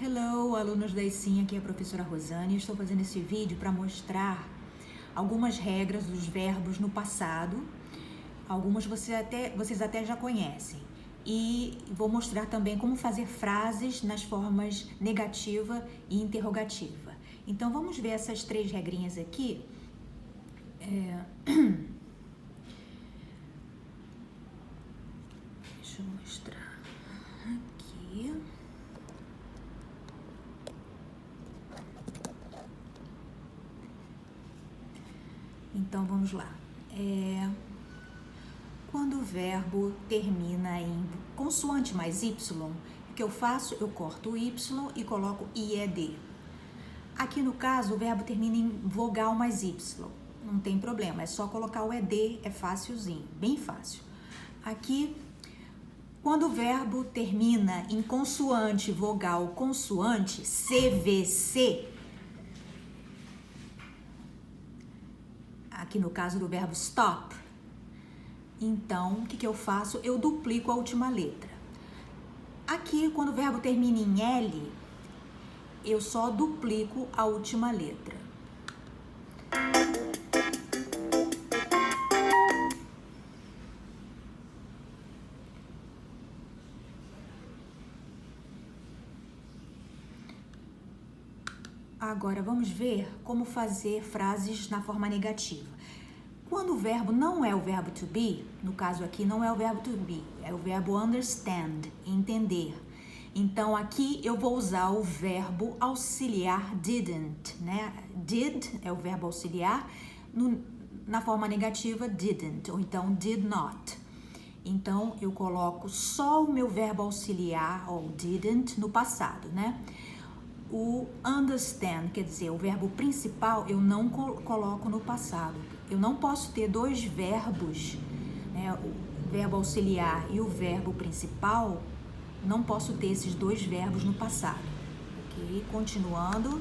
Hello, alunos da ESIM, aqui é a professora Rosane. Estou fazendo esse vídeo para mostrar algumas regras dos verbos no passado. Algumas vocês até já conhecem. E vou mostrar também como fazer frases nas formas negativa e interrogativa. Então vamos ver essas 3 regrinhas aqui. Deixa eu mostrar aqui. Então vamos lá. Quando o verbo termina em consoante mais y, o que eu faço? Eu corto o y e coloco ied. Aqui no caso o verbo termina em vogal mais y. Não tem problema, é só colocar o ed, é facilzinho, bem fácil. Aqui, quando o verbo termina em consoante, vogal, consoante, CVC, aqui no caso do verbo stop, então o que eu faço? Eu duplico a última letra. Aqui, quando o verbo termina em L, eu só duplico a última letra. Agora vamos ver como fazer frases na forma negativa. Quando o verbo não é o verbo to be, no caso aqui não é o verbo to be, é o verbo understand, entender. Então aqui eu vou usar o verbo auxiliar didn't, né? Did é o verbo auxiliar, na forma negativa didn't, ou então did not. Então eu coloco só o meu verbo auxiliar, ou didn't, no passado, né? O understand, quer dizer, o verbo principal, eu não coloco no passado. Eu não posso ter 2 verbos, né? O verbo auxiliar e o verbo principal, não posso ter esses 2 verbos no passado. Ok? Continuando.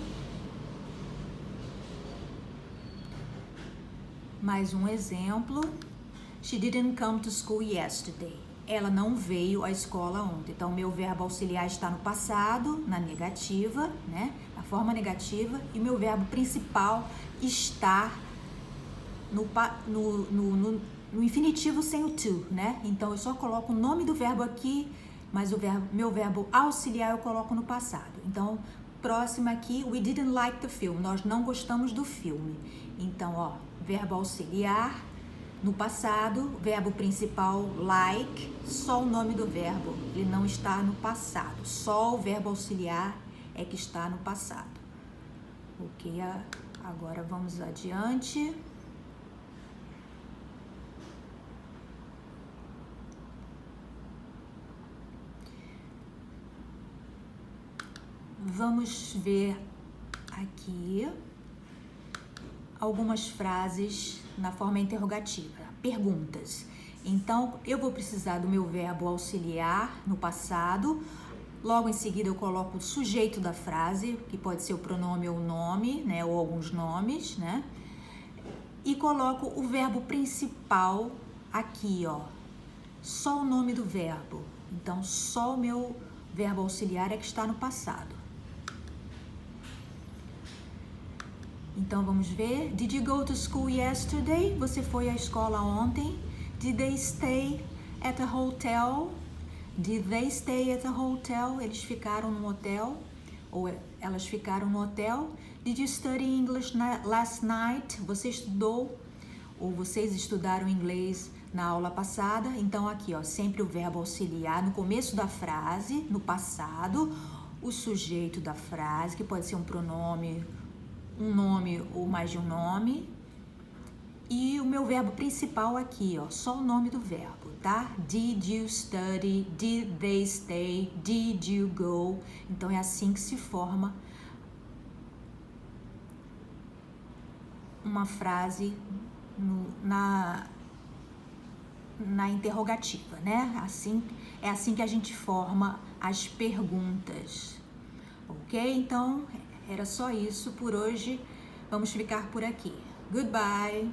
Mais um exemplo. She didn't come to school yesterday. Ela não veio à escola ontem. Então, meu verbo auxiliar está no passado, na negativa, né? Na forma negativa. E meu verbo principal está no infinitivo sem o to, né? Então, eu só coloco o nome do verbo aqui, mas meu verbo auxiliar eu coloco no passado. Então, próxima aqui, we didn't like the film. Nós não gostamos do filme. Então, ó, verbo auxiliar no passado, verbo principal like, só o nome do verbo, ele não está no passado. Só o verbo auxiliar é que está no passado. Ok, agora vamos adiante. Vamos ver aqui algumas frases na forma interrogativa, perguntas. Então, eu vou precisar do meu verbo auxiliar no passado. Logo em seguida, eu coloco o sujeito da frase, que pode ser o pronome ou o nome, né, ou alguns nomes, né? E coloco o verbo principal aqui, ó. Só o nome do verbo. Então, só o meu verbo auxiliar é que está no passado. Então, vamos ver. Did you go to school yesterday? Você foi à escola ontem? Did they stay at a hotel? Did they stay at a hotel? Eles ficaram no hotel? Ou elas ficaram no hotel? Did you study English last night? Você estudou? Ou vocês estudaram inglês na aula passada? Então, aqui, ó, sempre o verbo auxiliar no começo da frase, no passado, o sujeito da frase, que pode ser um pronome, um nome ou mais de um nome, e o meu verbo principal aqui, ó, só o nome do verbo, tá? Did you study? Did they stay? Did you go? Então é assim que se forma uma frase na interrogativa, né? É assim que a gente forma as perguntas, ok? Então era só isso por hoje. Vamos ficar por aqui. Goodbye!